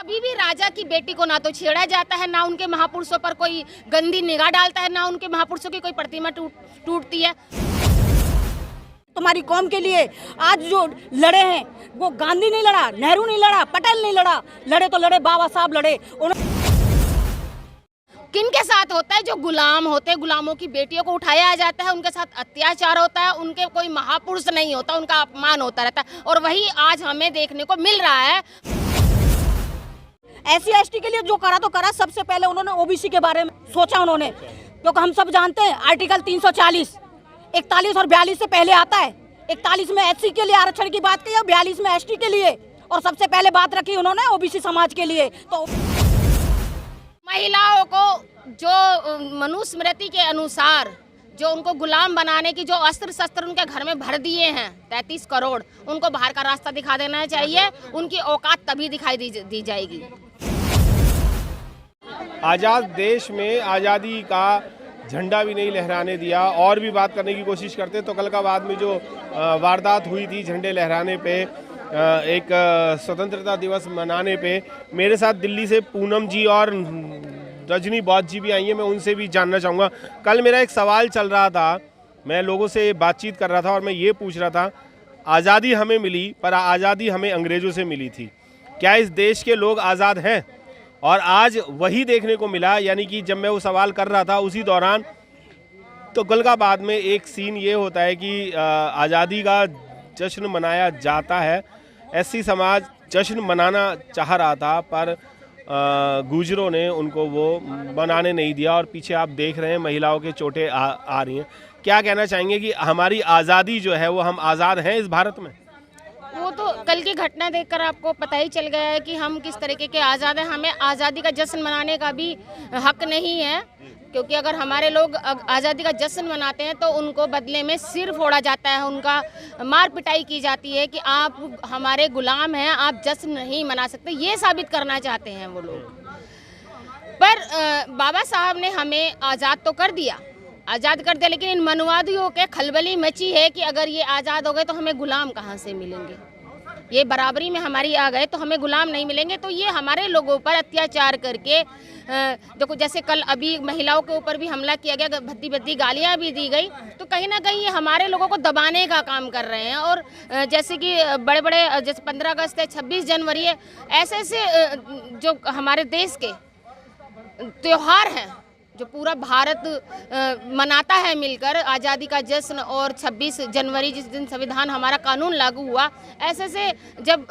कभी भी राजा की बेटी को ना तो छेड़ा जाता है, ना उनके महापुरुषों पर कोई गंदी निगाह डालता है, ना उनके महापुरुषों की कोई प्रतिमा टूटती है। तुम्हारी कौम के लिए आज जो लड़े हैं वो गांधी नहीं लड़ा, नेहरू नहीं लड़ा, पटेल नहीं लड़ा, लड़े तो लड़े बाबा साहब लड़े। किन के साथ होता है? जो गुलाम होते हैं, गुलामों की बेटियों को उठाया जाता है, उनके साथ अत्याचार होता है, उनके कोई महापुरुष नहीं होता, उनका अपमान होता रहता है। और वही आज हमें देखने को मिल रहा है। SC/ST के लिए जो करा तो करा, सबसे पहले उन्होंने OBC के बारे में सोचा उन्होंने, क्योंकि हम सब जानते हैं आर्टिकल 340 41 और 42 से पहले आता है। 41 में SC के लिए आरक्षण की बात की और 42 में ST के लिए, और सबसे पहले बात रखी उन्होंने OBC समाज के लिए। तो महिलाओं को जो मनुस्मृति के अनुसार जो उनको गुलाम बनाने की जो अस्त्र शस्त्र उनके घर में भर दिए हैं 33 करोड़, उनको बाहर का रास्ता दिखा देना चाहिए। उनकी औकात तभी दिखाई दी जाएगी। आज़ाद देश में आज़ादी का झंडा भी नहीं लहराने दिया। और भी बात करने की कोशिश करते तो कलकाबाद में जो वारदात हुई थी झंडे लहराने पे, एक स्वतंत्रता दिवस मनाने पे, मेरे साथ दिल्ली से पूनम जी और रजनी बौद्ध जी भी आई हैं। मैं उनसे भी जानना चाहूँगा। कल मेरा एक सवाल चल रहा था, मैं लोगों से बातचीत कर रहा था और मैं ये पूछ रहा था, आज़ादी हमें मिली पर आज़ादी हमें अंग्रेज़ों से मिली थी, क्या इस देश के लोग आज़ाद हैं? और आज वही देखने को मिला, यानी कि जब मैं वो सवाल कर रहा था उसी दौरान तो कलकाबाद में एक सीन ये होता है कि आज़ादी का जश्न मनाया जाता है। SC समाज जश्न मनाना चाह रहा था पर गुजरों ने उनको वो मनाने नहीं दिया और पीछे आप देख रहे हैं महिलाओं के चोटें आ रही हैं। क्या कहना चाहेंगे कि हमारी आज़ादी जो है वो हम आज़ाद हैं इस भारत में? वो तो कल की घटना देखकर आपको पता ही चल गया है कि हम किस तरीके के आज़ाद हैं। हमें आज़ादी का जश्न मनाने का भी हक नहीं है, क्योंकि अगर हमारे लोग आज़ादी का जश्न मनाते हैं तो उनको बदले में सिर फोड़ा जाता है, उनका मार पिटाई की जाती है कि आप हमारे गुलाम हैं, आप जश्न नहीं मना सकते। ये साबित करना चाहते हैं वो लोग। पर बाबा साहब ने हमें आज़ाद तो कर दिया, लेकिन इन मनुवादियों के खलबली मची है कि अगर ये आज़ाद हो गए तो हमें गुलाम कहाँ से मिलेंगे। ये बराबरी में हमारी आ गए तो हमें गुलाम नहीं मिलेंगे। तो ये हमारे लोगों पर अत्याचार करके, देखो जैसे कल अभी महिलाओं के ऊपर भी हमला किया गया, भद्दी भद्दी गालियाँ भी दी गई, तो कहीं ना कहीं ये हमारे लोगों को दबाने का काम कर रहे हैं। और जैसे कि बड़े बड़े जैसे 15 अगस्त है, 26 जनवरी है, ऐसे ऐसे जो हमारे देश के त्योहार हैं जो पूरा भारत मनाता है मिलकर, आज़ादी का जश्न, और 26 जनवरी जिस दिन संविधान हमारा कानून लागू हुआ, ऐसे से जब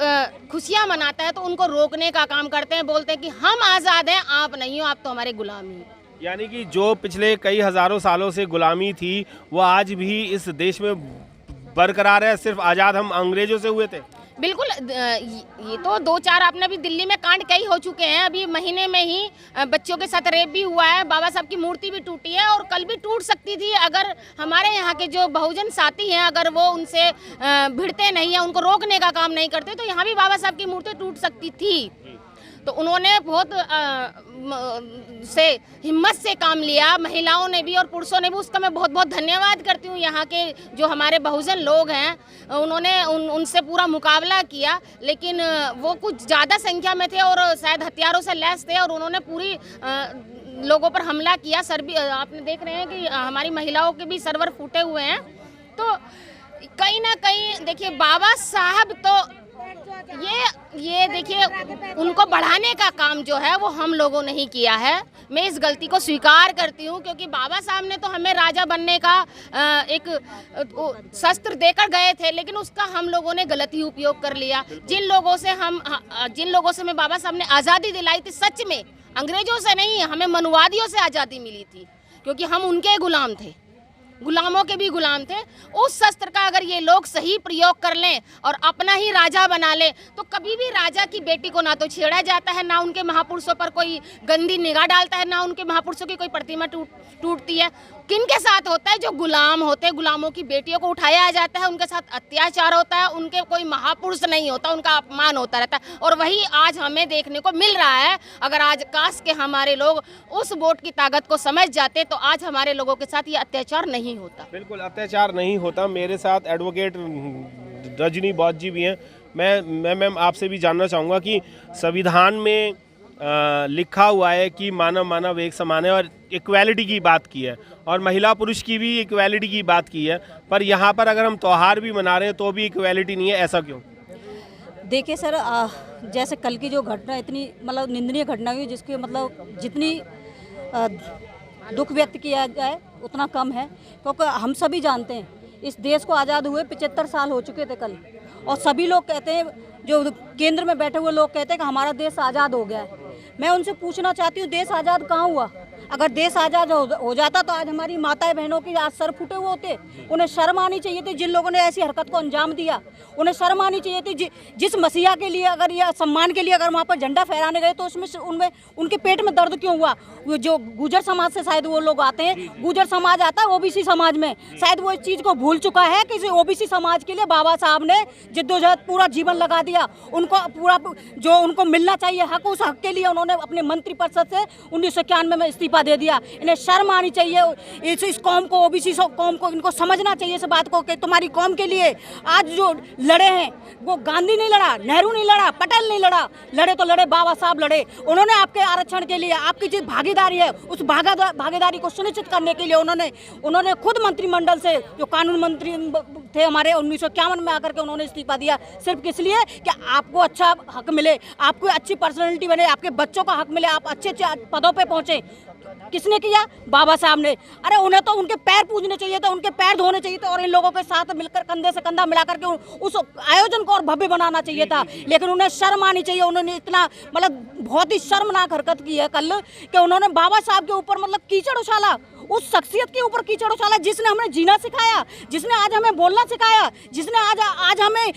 खुशियाँ मनाता है तो उनको रोकने का काम करते हैं, बोलते हैं कि हम आज़ाद हैं, आप नहीं हो, आप तो हमारे गुलाम ही। यानी कि जो पिछले कई हज़ारों सालों से गुलामी थी वो आज भी इस देश में बरकरार है, सिर्फ आज़ाद हम अंग्रेज़ों से हुए थे। बिल्कुल, ये तो 2-4 आपने अभी दिल्ली में कांड कई हो चुके हैं। अभी महीने में ही बच्चों के साथ रेप भी हुआ है, बाबा साहब की मूर्ति भी टूटी है और कल भी टूट सकती थी अगर हमारे यहाँ के जो बहुजन साथी हैं अगर वो उनसे भिड़ते नहीं हैं, उनको रोकने का काम नहीं करते, तो यहाँ भी बाबा साहब की मूर्ति टूट सकती थी। तो उन्होंने बहुत हिम्मत से काम लिया, महिलाओं ने भी और पुरुषों ने भी, उसका मैं बहुत बहुत धन्यवाद करती हूँ। यहाँ के जो हमारे बहुजन लोग हैं उन्होंने उनसे पूरा मुकाबला किया, लेकिन वो कुछ ज़्यादा संख्या में थे और शायद हथियारों से लैस थे और उन्होंने पूरी लोगों पर हमला किया। सर भी आपने देख रहे हैं कि हमारी महिलाओं के भी सर्वर फूटे हुए हैं। तो कहीं ना कहीं देखिए बाबा साहब तो ये देखिए उनको बढ़ाने का काम जो है वो हम लोगों ने ही किया है। मैं इस गलती को स्वीकार करती हूँ, क्योंकि बाबा साहब ने तो हमें राजा बनने का एक शस्त्र देकर गए थे, लेकिन उसका हम लोगों ने गलत ही उपयोग कर लिया। जिन लोगों से हमें बाबा साहब ने आज़ादी दिलाई थी, सच में अंग्रेजों से नहीं, हमें मनुवादियों से आज़ादी मिली थी, क्योंकि हम उनके गुलाम थे, गुलामों के भी गुलाम थे। उस शस्त्र का अगर ये लोग सही प्रयोग कर लें और अपना ही राजा बना लें तो कभी भी राजा की बेटी को ना तो छेड़ा जाता है, ना उनके महापुरुषों पर कोई गंदी निगाह डालता है, ना उनके महापुरुषों की कोई प्रतिमा टूटती है। किन के साथ होता है? जो गुलाम होते हैं, गुलामों की बेटियों को उठाया जाता है, उनके साथ अत्याचार होता है, उनके कोई महापुरुष नहीं होता, उनका अपमान होता रहता है। और वही आज हमें देखने को मिल रहा है। अगर आज काश के हमारे लोग उस वोट की ताकत को समझ जाते तो आज हमारे लोगों के साथ ये अत्याचार नहीं होता। बिल्कुल अत्याचार नहीं होता। मेरे साथ एडवोकेट रजनी बौद्ध जी भी हैं। मैं मैम आपसे भी जानना चाहूँगा कि संविधान में लिखा हुआ है कि मानव मानव एक समान है और इक्वालिटी की बात की है और महिला पुरुष की भी इक्वालिटी की बात की है, पर यहाँ पर अगर हम त्यौहार भी मना रहे हैं तो भी इक्वालिटी नहीं है, ऐसा क्यों? देखिए सर, जैसे कल की जो घटना इतनी मतलब निंदनीय घटना हुई, जिसके मतलब जितनी दुख व्यक्त किया जाए उतना कम है, क्योंकि हम सभी जानते हैं इस देश को आज़ाद हुए 75 साल हो चुके थे कल, और सभी लोग कहते हैं, जो केंद्र में बैठे हुए लोग कहते हैं कि हमारा देश आज़ाद हो गया है। मैं उनसे पूछना चाहती हूँ, देश आज़ाद कहाँ हुआ? अगर देश आज़ाद हो जाता तो आज हमारी माताएं बहनों की आज सर फूटे हुए होते। उन्हें शर्म आनी चाहिए थी, जिन लोगों ने ऐसी हरकत को अंजाम दिया उन्हें शर्म आनी चाहिए थी। जिस मसीहा के लिए अगर या सम्मान के लिए अगर वहाँ पर झंडा फहराने गए तो उसमें उनमें उनके पेट में दर्द क्यों हुआ? वो जो गुजर समाज से शायद वो लोग आते हैं, गुजर समाज आता है ओबीसी समाज में, शायद वो इस चीज़ को भूल चुका है कि ओबीसी समाज के लिए बाबा साहब ने जिद्दोजहद पूरा जीवन लगा दिया। उनको पूरा जो उनको मिलना चाहिए हक, उस हक के लिए उन्होंने अपने मंत्रिपरिषद से 1991 में इस्तीफा दे दिया। इन्हें शर्म आनी चाहिए, इस कौम को, ओबीसी कौम को इनको समझना चाहिए इस बात को कि तुम्हारी कौम के लिए आज जो लड़े हैं वो गांधी नहीं लड़ा, नेहरू नहीं लड़ा, पटेल नहीं लड़ा, लड़े तो लड़े बाबा साहब लड़े। उन्होंने आपके आरक्षण के लिए आपकी जो भागीदारी है उस भागीदारी को सुनिश्चित करने के लिए उन्होंने खुद मंत्रिमंडल से, जो कानून मंत्री थे हमारे, 1951 में आकर के उन्होंने इस्तीफा दिया, सिर्फ किस लिए कि आपको अच्छा हक मिले, आपको अच्छी पर्सनैलिटी बने, आपके बच्चों का हक मिले, आप अच्छे पदों पे पहुंचे। किसने किया? बाबा साहब ने। अरे उन्हें तो उनके पैर पूजने चाहिए थे, उनके पैर धोने चाहिए थे और इन लोगों के साथ मिलकर कंधे से कंधा मिलाकर के उस आयोजन को और भव्य बनाना चाहिए था। लेकिन उन्हें शर्म आनी चाहिए। उन्होंने इतना मतलब बहुत ही शर्मनाक हरकत की है कल कि उन्होंने बाबा साहब के ऊपर मतलब कीचड़ उछाला, उस शख्सियत के ऊपर कीचड़ उछाला जिसने हमें जीना सिखाया, जिसने आज हमें बोलना सिखाया, जिसने आज हमें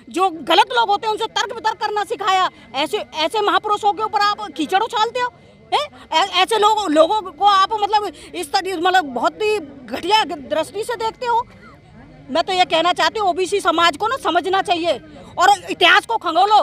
जो गलत लोग होते हैं उनसे तर्क वितर्क करना सिखाया। ऐसे महापुरुषों के ऊपर आप कीचड़ उछालते हो? ऐसे लोगों को आप मतलब इस तरह मतलब बहुत ही घटिया दृष्टि से देखते हो। मैं तो ये कहना चाहती हूँ, ओबीसी समाज को ना समझना चाहिए और इतिहास को खंगोलो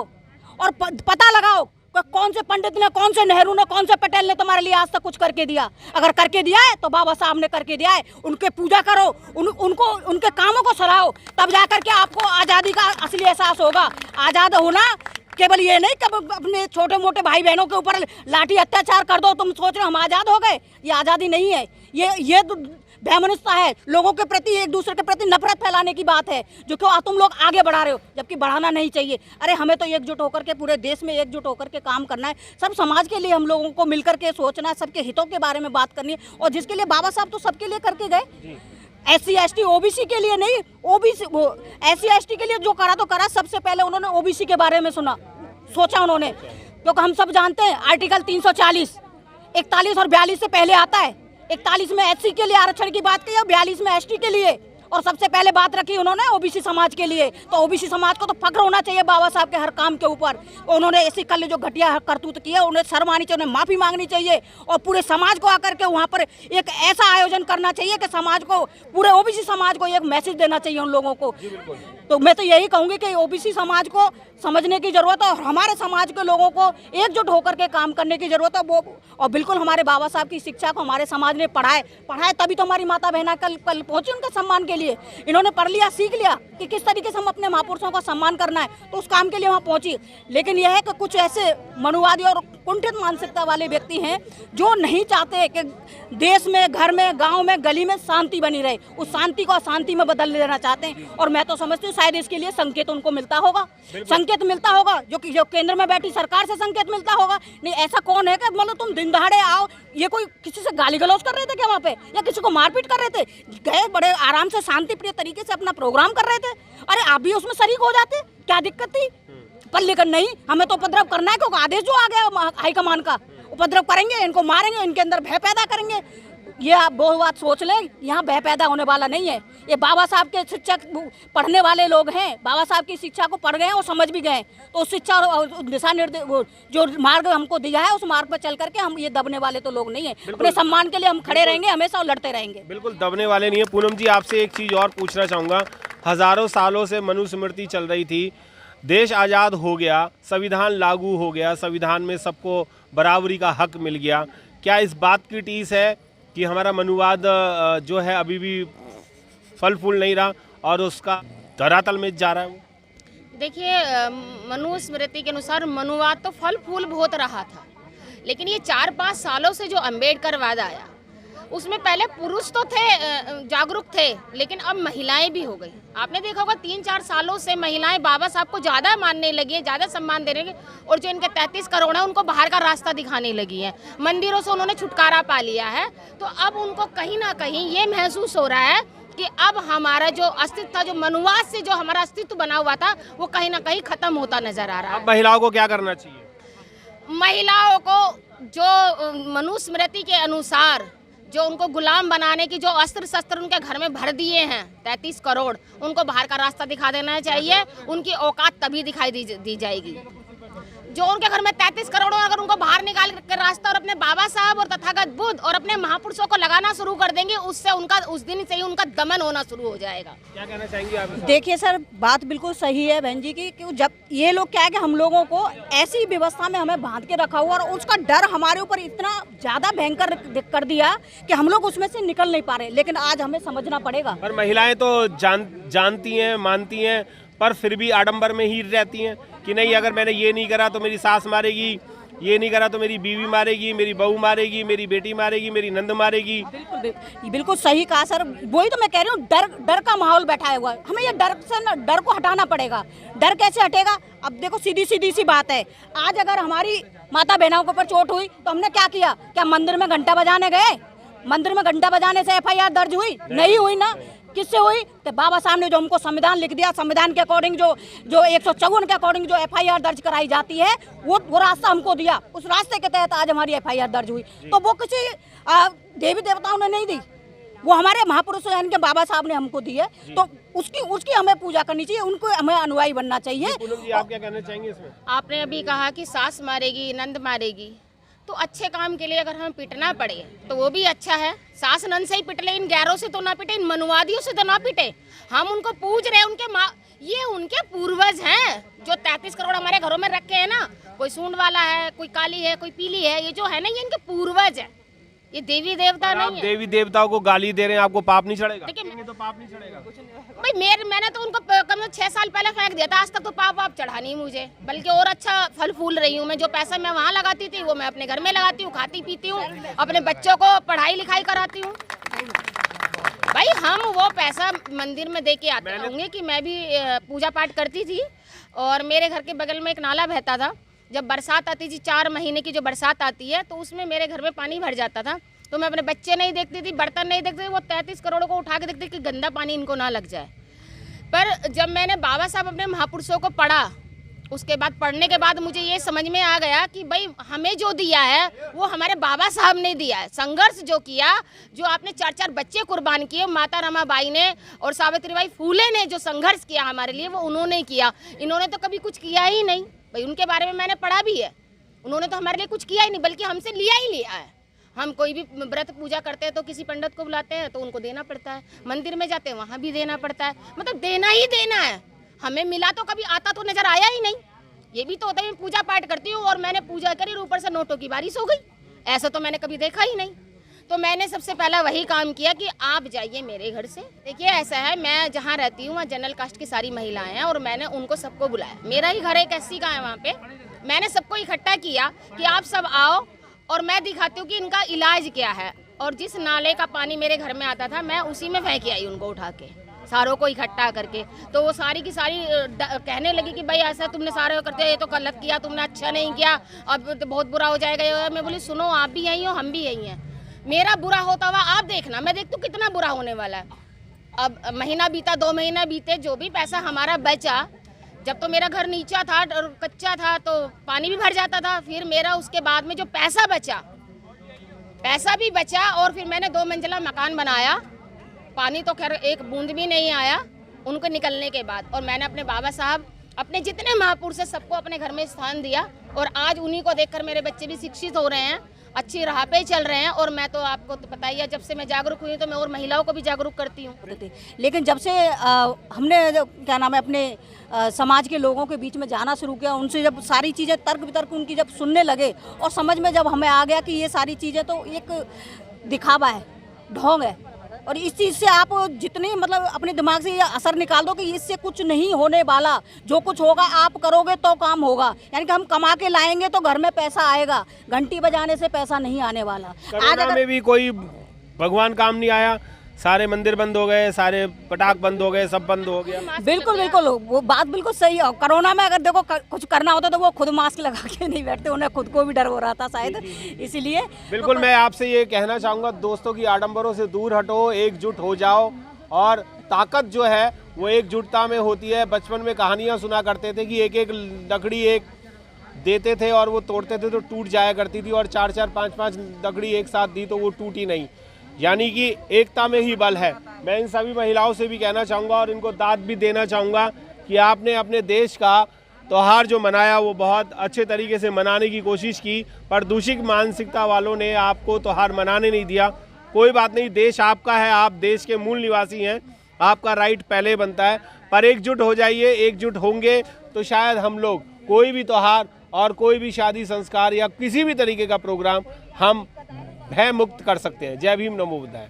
और पता लगाओ कौन से पंडित ने, कौन से नेहरू ने, कौन से पटेल ने तुम्हारे लिए आज तक कुछ करके दिया। अगर करके दिया है तो बाबा साहब ने करके दिया है, उनके पूजा करो, उनको उनके कामों को सराहो, तब जाकर के आपको आज़ादी का असली एहसास होगा। आज़ाद होना केवल ये नहीं कि अपने छोटे मोटे भाई बहनों के ऊपर लाठी अत्याचार कर दो, तुम सोच रहे हो हम आज़ाद हो गए। ये आज़ादी नहीं है, ये बेमनुष्यता है, लोगों के प्रति, एक दूसरे के प्रति नफरत फैलाने की बात है, जो कि तुम लोग आगे बढ़ा रहे हो, जबकि बढ़ाना नहीं चाहिए। अरे हमें तो एकजुट होकर के, पूरे देश में एकजुट होकर के काम करना है, सब समाज के लिए हम लोगों को मिलकर के सोचना है, सबके हितों के बारे में बात करनी है। और जिसके लिए बाबा साहब तो सबके लिए करके गए, SC ST OBC के लिए नहीं, SC ST के लिए जो करा तो करा, सबसे पहले उन्होंने OBC के बारे में सोचा उन्होंने, क्योंकि हम सब जानते हैं आर्टिकल 340 41 और 42 से पहले आता है। 41 में SC के लिए आरक्षण की बात की और 42 में ST के लिए, और सबसे पहले बात रखी उन्होंने ओबीसी समाज के लिए। तो ओबीसी समाज को तो फक्र होना चाहिए बाबा साहब के हर काम के ऊपर। उन्होंने ऐसी कल जो घटिया करतूत की है उन्हें शर्म आनी चाहिए, उन्हें माफ़ी मांगनी चाहिए और पूरे समाज को आकर के वहाँ पर एक ऐसा आयोजन करना चाहिए कि समाज को, पूरे ओबीसी समाज को एक मैसेज देना चाहिए उन लोगों को। तो मैं तो यही कहूँगी कि ओबीसी समाज को समझने की ज़रूरत है और हमारे समाज के लोगों को एकजुट होकर के काम करने की ज़रूरत है। वो और बिल्कुल हमारे बाबा साहब की शिक्षा को हमारे समाज ने पढ़ाए तभी तो हमारी माता बहना कल पहुँची उनके सम्मान के लिए। इन्होंने पढ़ लिया, सीख लिया कि किस तरीके से हम अपने महापुरुषों का सम्मान करना है, तो उस काम के लिए वहाँ पहुँची। लेकिन यह है कि कुछ ऐसे मनुवादी और कुंठित मानसिकता वाले व्यक्ति हैं जो नहीं चाहते कि देश में, घर में, गांव में, गली में शांति बनी रहे, उस शांति को अशांति में बदल देना चाहते हैं। और मैं तो समझती हूँ शायद इसके लिए संकेत उनको मिलता होगा, संकेत मिलता होगा जो केंद्र में बैठी सरकार से संकेत मिलता होगा। नहीं ऐसा कौन है कि मतलब तुम दिन दहाड़े आओ, ये कोई किसी से गाली गलौज कर रहे थे क्या वहाँ पे, या किसी को मारपीट कर रहे थे? गए बड़े आराम से शांति प्रिय तरीके से अपना प्रोग्राम कर रहे थे, अरे आप भी उसमें शरीक हो जाते, क्या दिक्कत थी? पर लेकिन नहीं, हमें तो उपद्रव करना है क्योंकि आदेश जो आ गया हाईकमान का, उपद्रव करेंगे, इनको मारेंगे, इनके अंदर भय पैदा करेंगे। ये आप बहुत बात सोच लें, यहाँ भय पैदा होने वाला नहीं है। ये बाबा साहब के शिक्षक पढ़ने वाले लोग हैं, बाबा साहब की शिक्षा को पढ़ गए हैं और समझ भी गए, तो उस शिक्षा और दिशा निर्देश जो मार्ग हमको दिया है उस मार्ग पर चल करके हम ये दबने वाले तो लोग नहीं है। अपने सम्मान के लिए हम खड़े रहेंगे हमेशा और लड़ते रहेंगे। बिल्कुल दबने वाले नहीं है। पूनम जी आपसे एक चीज़ और पूछना चाहूँगा, हज़ारों सालों से मनुस्मृति चल रही थी, देश आज़ाद हो गया, संविधान लागू हो गया, संविधान में सबको बराबरी का हक मिल गया, क्या इस बात की टीस है कि हमारा मनुवाद जो है अभी भी फल फूल नहीं रहा और उसका धरातल में जा रहा है? देखिए मनुस्मृति के अनुसार मनुवाद तो फल फूल बहुत रहा था, लेकिन ये 4-5 सालों से जो अम्बेडकरवाद आया उसमें पहले पुरुष तो थे, जागरूक थे, लेकिन अब महिलाएं भी हो गई। आपने देखा होगा 3-4 सालों से महिलाएं बाबा साहब को ज़्यादा मानने लगी हैं, ज़्यादा सम्मान देने लगी, और जो इनके 33 करोड़ हैं उनको बाहर का रास्ता दिखाने लगी हैं। मंदिरों से उन्होंने छुटकारा पा लिया है, तो अब उनको कहीं ना कहीं ये महसूस हो रहा है कि अब हमारा जो अस्तित्व था, जो मनुवाद से जो हमारा अस्तित्व बना हुआ था, वो कहीं ना कहीं खत्म होता नजर आ रहा है। अब महिलाओं को क्या करना चाहिए? महिलाओं को जो मनुस्मृति के अनुसार जो उनको गुलाम बनाने की जो अस्त्र शस्त्र उनके घर में भर दिए हैं 33 करोड़, उनको बाहर का रास्ता दिखा देना चाहिए। उनकी औकात तभी दिखाई दी जाएगी। जो उनके घर में 33 करोड़, अगर उनको बाहर निकाल के रास्ता और अपने बाबा साहब और तथागत बुद्ध और अपने महापुरुषों को लगाना शुरू कर देंगे, उससे उनका उस दिन से ही उनका दमन होना शुरू हो जाएगा। क्या कहना चाहेंगे आप? देखिए सर, बात बिल्कुल सही है बहन जी की, कि जब ये लोग क्या है कि हम लोगों को ऐसी व्यवस्था में हमें बांध के रखा हुआ और उसका डर हमारे ऊपर इतना ज़्यादा भयंकर कर दिया कि हम लोग उसमें से निकल नहीं पा रहे। लेकिन आज हमें समझना पड़ेगा। पर महिलाएं तो जानती हैं, मानती हैं, पर फिर भी आडंबर में ही रहती हैं कि नहीं, अगर मैंने ये नहीं करा तो मेरी सास मारेगी, ये नहीं करा तो मेरी बीवी मारेगी, मेरी बहू मारेगी, मेरी बेटी मारेगी, मेरी नंद मारेगी। बिल्कुल सही कहा सर, वही तो मैं कह रही हूँ, डर का माहौल बैठाया हुआ है। हमें ये डर को हटाना पड़ेगा। डर कैसे हटेगा? अब देखो सीधी सी बात है, आज अगर हमारी माता बहनों के ऊपर चोट हुई तो हमने क्या किया? क्या मंदिर में घंटा बजाने गए? मंदिर में घंटा बजाने से FIR दर्ज हुई? नहीं हुई ना। किससे हुई? तो बाबा साहब ने जो हमको संविधान लिख दिया, संविधान के अकॉर्डिंग जो 154 के अकॉर्डिंग जो FIR दर्ज कराई जाती है, वो रास्ता हमको दिया। उस रास्ते के तहत आज हमारी FIR दर्ज हुई। तो वो किसी देवी देवताओं ने नहीं दी, वो हमारे महापुरुष यानी के बाबा साहब ने हमको दी है। तो उसकी हमें पूजा करनी चाहिए, उनको हमें अनुयायी बनना चाहिए। आप क्या कहना चाहेंगे इसमें? आपने अभी कहा कि सास मारेगी, नंद मारेगी, तो अच्छे काम के लिए अगर हमें पिटना पड़े तो वो भी अच्छा है। सास नंद से ही पिट ले, इन गैरों से तो ना पिटे, इन मनुवादियों से तो ना पिटे। हम उनको पूज रहे हैं, ये उनके पूर्वज हैं जो 33 करोड़ हमारे घरों में रखे हैं ना। कोई सूंड वाला है, कोई काली है, कोई पीली है, ये जो है ना, ये इनके पूर्वज है, ये देवी देवता नहीं है। देवी देवताओं को गाली दे रहे हैं, आपको पाप नहीं चढ़ेगा? देखिए तो पाप नहीं चढ़ेगा भाई, मैंने तो उनको कम से 6 साल पहले फेंक दिया था। आज तक तो पाप चढ़ा नहीं मुझे, बल्कि और अच्छा फल फूल रही हूँ मैं। जो पैसा मैं वहाँ लगाती थी वो मैं अपने घर में लगाती हूँ, खाती पीती हूँ, अपने बच्चों को पढ़ाई लिखाई कराती हूँ। भाई हम वो पैसा मंदिर में दे के आते होंगे कि मैं भी पूजा पाठ करती थी, और मेरे घर के बगल में एक नाला बहता था। जब बरसात आती थी, 4 महीने की जो बरसात आती है, तो उसमें मेरे घर में पानी भर जाता था। तो मैं अपने बच्चे नहीं देखती थी, बर्तन नहीं देखती थी, वो 33 करोड़ को उठा के देखती कि गंदा पानी इनको ना लग जाए। पर जब मैंने बाबा साहब अपने महापुरुषों को पढ़ा, उसके बाद पढ़ने के बाद मुझे ये समझ में आ गया कि भाई हमें जो दिया है वो हमारे बाबा साहब ने दिया है। संघर्ष जो किया, जो आपने 4-4 बच्चे कुर्बान किए, माता रमाबाई ने और सावित्रीबाई फूले ने जो संघर्ष किया हमारे लिए, वो उन्होंने किया। इन्होंने तो कभी कुछ किया ही नहीं। भाई उनके बारे में मैंने पढ़ा भी है, उन्होंने तो हमारे लिए कुछ किया ही नहीं, बल्कि हमसे लिया ही लिया है। हम कोई भी व्रत पूजा करते हैं तो किसी पंडित को बुलाते हैं तो उनको देना पड़ता है, मंदिर में जाते हैं वहाँ भी देना पड़ता है, मतलब देना ही देना है। हमें मिला तो कभी आता तो नजर आया ही नहीं। ये भी तो होता है, मैं पूजा पाठ करती हूँ और मैंने पूजा करी और ऊपर से नोटों की बारिश हो गई, ऐसा तो मैंने कभी देखा ही नहीं। तो मैंने सबसे पहला वही काम किया कि आप जाइए मेरे घर से। देखिए ऐसा है, मैं जहाँ रहती हूँ वहाँ जनरल कास्ट की सारी महिलाएं हैं और मैंने उनको सबको बुलाया। मेरा ही घर एक SC का है, वहाँ पे मैंने सबको इकट्ठा किया कि आप सब आओ और मैं दिखाती हूँ कि इनका इलाज क्या है। और जिस नाले का पानी मेरे घर में आता था मैं उसी में फेंक आई उनको उठा के, सारों को इकट्ठा करके। तो वो सारी की सारी कहने लगी कि भाई ऐसा तुमने सारे करते, ये तो गलत किया तुमने, अच्छा नहीं किया, अब तो बहुत बुरा हो जाएगा। मैं बोली सुनो, आप भी यही हो, हम भी यही हैं, मेरा बुरा होता हुआ आप देखना, मैं देखती हूँ कितना बुरा होने वाला है। अब महीना बीता, 2 महीना बीते, जो भी पैसा हमारा बचा, जब तो मेरा घर नीचा था और कच्चा था तो पानी भी भर जाता था, फिर मेरा उसके बाद में जो पैसा भी बचा और फिर मैंने 2 मंजिला मकान बनाया। पानी तो खैर एक बूंद भी नहीं आया उनको निकलने के बाद। और मैंने अपने बाबा साहब, अपने जितने महापुरुष है, सबको अपने घर में स्थान दिया और आज उन्हीं को देखकर मेरे बच्चे भी शिक्षित हो रहे हैं, अच्छी राह पे चल रहे हैं। और मैं तो आपको तो पता ही है, जब से मैं जागरूक हुई तो मैं और महिलाओं को भी जागरूक करती हूँ। लेकिन जब से हमने क्या नाम है अपने समाज के लोगों के बीच में जाना शुरू किया, उनसे जब सारी चीज़ें तर्क वितर्क उनकी जब सुनने लगे और समझ में जब हमें आ गया कि ये सारी चीज़ें तो एक दिखावा है, ढोंग है, और इस चीज़ से आप जितने मतलब अपने दिमाग से ये असर निकाल दो कि इससे कुछ नहीं होने वाला, जो कुछ होगा आप करोगे तो काम होगा। यानी कि हम कमा के लाएंगे तो घर में पैसा आएगा, घंटी बजाने से पैसा नहीं आने वाला। कोरोना में भी कोई भगवान काम नहीं आया, सारे मंदिर बंद हो गए, सारे पटाख बंद हो गए, सब बंद हो गया। बिल्कुल बिल्कुल, वो बात बिल्कुल सही है। कोरोना में अगर देखो कुछ करना होता तो वो खुद मास्क लगा के नहीं बैठते, उन्हें खुद को भी डर हो रहा था शायद, इसीलिए। बिल्कुल, मैं आपसे ये कहना चाहूँगा दोस्तों की आडंबरों से दूर हटो, एकजुट हो जाओ, और ताकत जो है वो एकजुटता में होती है। बचपन में कहानियाँ सुना करते थे कि एक एक लकड़ी एक देते थे और वो तोड़ते थे तो टूट जाया करती थी, और 4-4 5-5 लकड़ी एक साथ दी तो वो टूटी नहीं। यानी कि एकता में ही बल है। मैं इन सभी महिलाओं से भी कहना चाहूँगा और इनको दाद भी देना चाहूँगा कि आपने अपने देश का त्यौहार जो मनाया वो बहुत अच्छे तरीके से मनाने की कोशिश की, पर दूषित मानसिकता वालों ने आपको त्यौहार मनाने नहीं दिया। कोई बात नहीं, देश आपका है, आप देश के मूल निवासी हैं, आपका राइट पहले बनता है, पर एकजुट हो जाइए। एकजुट होंगे तो शायद हम लोग कोई भी त्यौहार और कोई भी शादी संस्कार या किसी भी तरीके का प्रोग्राम हम भय मुक्त कर सकते हैं। जय भीम, नमो बुद्धाय।